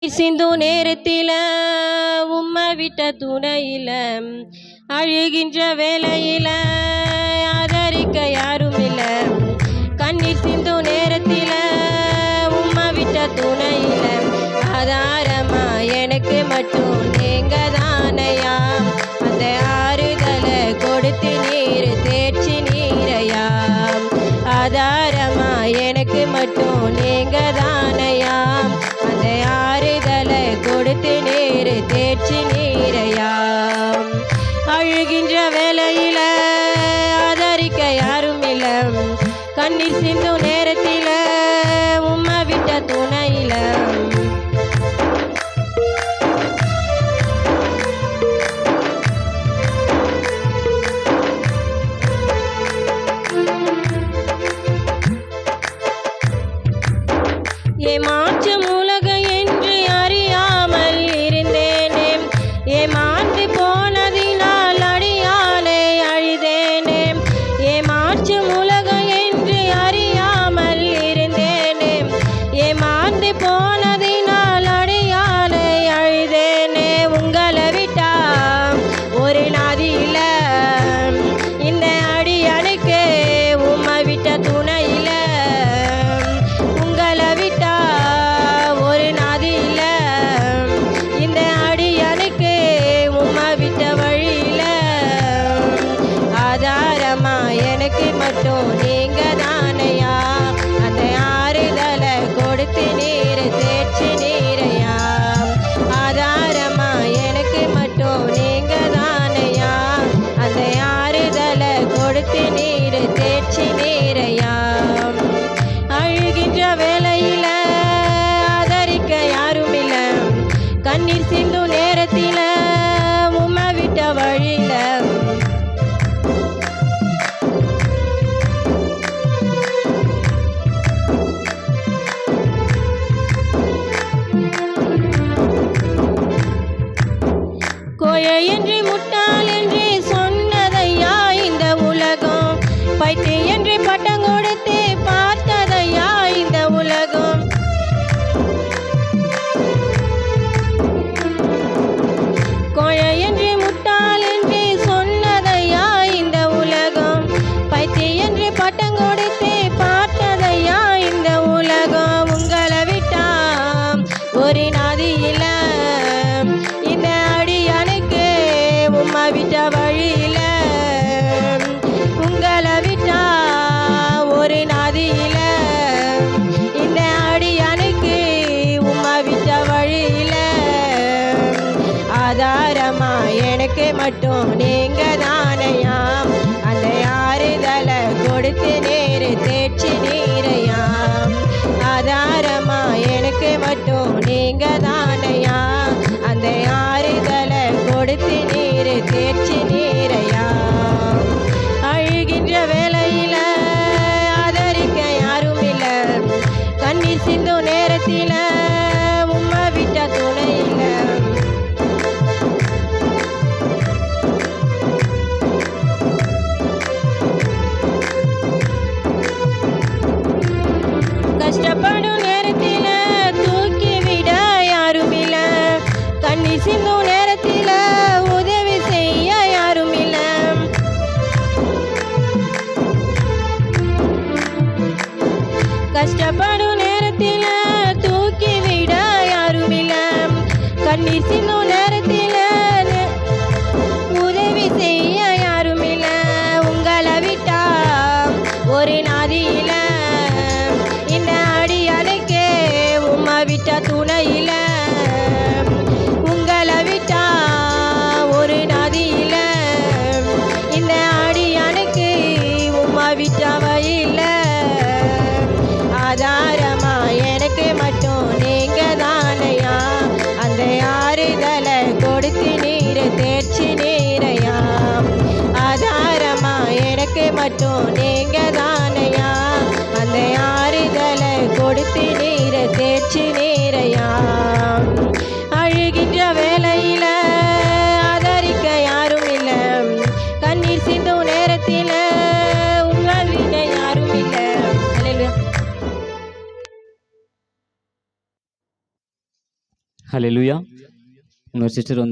சிந்து நேரத்தில உம்மை விட்ட துணையில அழுகின்ற வேளையில ஆதரிக்க யாரும் இல்ல. கண்ணீர் சிந்து நேரத்தில உம்மை விட்ட துணையில ஆதாரமா எனக்கு மட்டும் நீங்க தானையா. அந்த ஆறுதலை கொடுத்து நீர் தேர்ச்சி நீரையா. ஆதாரமா எனக்கு மட்டும் நீங்க தானையா. அந்த ஆறுதலை கொடுத்து நீர் தேர்ச்சி நீரையா. அழுகின்ற வேளையில ஆதரிக்க யாரும் இல்ல. கண்ணீர் சிந்து நேரத்தில உம்மை விட்ட துணையில ஏமாற்றும் உலகம் என்று அறியாமல் இருந்தேனே. ஏமாந்து போனதினால் அடியாலே அழுதேனே. ஏமாற்றும் உலகம் என்று அறியாமல் இருந்தேனே. ஏமாந்து போனதினால் அடியாலே அழுதேனே. உங்களை விட்டா ஒரு நாதி இல்ல. இந்த அடியானுக்கு உம்மை விட்ட துணையில எனக்கு மட்டும் நீங்க தானையா. அந்த ஆறுதலை கொடுத்து நீர் தேர்ச்சி நீரையா. ஆதாரமா எனக்கு மட்டும் நீங்க தானையா. அந்த ஆறுதலை கொடுத்து நீர் தேர்ச்சி நீரையா. அழுகின்ற வேளையில ஆதரிக்க யாரும் இல்ல. கண்ணீர் சிந்து நேரத்தில உம்மை விட்ட வழியில என்று முட்டாள் என்று சொன்னதையா இந்த உலகம். பைத்தியம் என்று பட்டம் கொடுத்து பார்த்ததையா இந்த உலகம். கோழை என்று முட்டாள் என்று சொன்னதையா இந்த உலகம். பைத்தியம் என்று பட்டம் கொடுத்து பார்த்ததையா இந்த உலகம். உங்களை விட்டா ஒரு நாதி இல்ல. இந்த அடியானுக்கு உம்மை விட்ட வழியில உங்களை விட்டா ஒரு நாதியில. இந்த அடியானுக்கு உம்மை விட்ட வழியில ஆதாரமா எனக்கு மட்டும் நீங்க தானையா. அந்த ஆறுதலை கொடுத்து நீர் தேர்ச்சி நீரையா. ஆதாரமா எனக்கு மட்டும் நீங்க தானையா. அந்த ஆறுதலை கொடுத்து நீர் தேர்ச்சி நீரையா. அழுகின்ற வேளையில ஆதரிக்க யாரும் இல்ல. கண்ணீர் சிந்து நேரத்தில உம்மை விட்ட துணையில கஷ்டப்படும் நேரத்தில தூக்கி விட யாரும் இல்ல. கண்ணீர் சிந்து நேரத்தில உதவி செய்ய யாரும் இல்ல. கஷ்டப்படும் நேரத்தில தூக்கி விட யாரும் இல்ல. கண்ணீர் சிந்து நேரத்தில உதவி செய்ய யாரும் இல்ல. உங்களை விட்டா ஒரு நாதியில. இந்த அடியானுக்கு உம்மை விட்ட துணையில உங்களை விட்டா ஒரு நாதியில. இந்த அடியானுக்கு உம்மை விட்ட வழியில ஆதாரமா எனக்கு மட்டும் நீங்க தானையா. அந்த ஆறுதலை கொடுத்து நீர் தேர்ச்சி நீரையா. ஆதாரமா எனக்கு மட்டும் நீங்க தானையா. அந்த ஆறுதலை கொடுத்து நீர் தேர்ச்சி நீரையா. அழுகின்ற வேளையில ஆதரிக்க யாரும் இல்ல. கண்ணீர் சிந்து நேரத்தில உங்களை விட யாரும் இல்ல. ஹalleluya. இன்னொரு சிஸ்டர் வந்து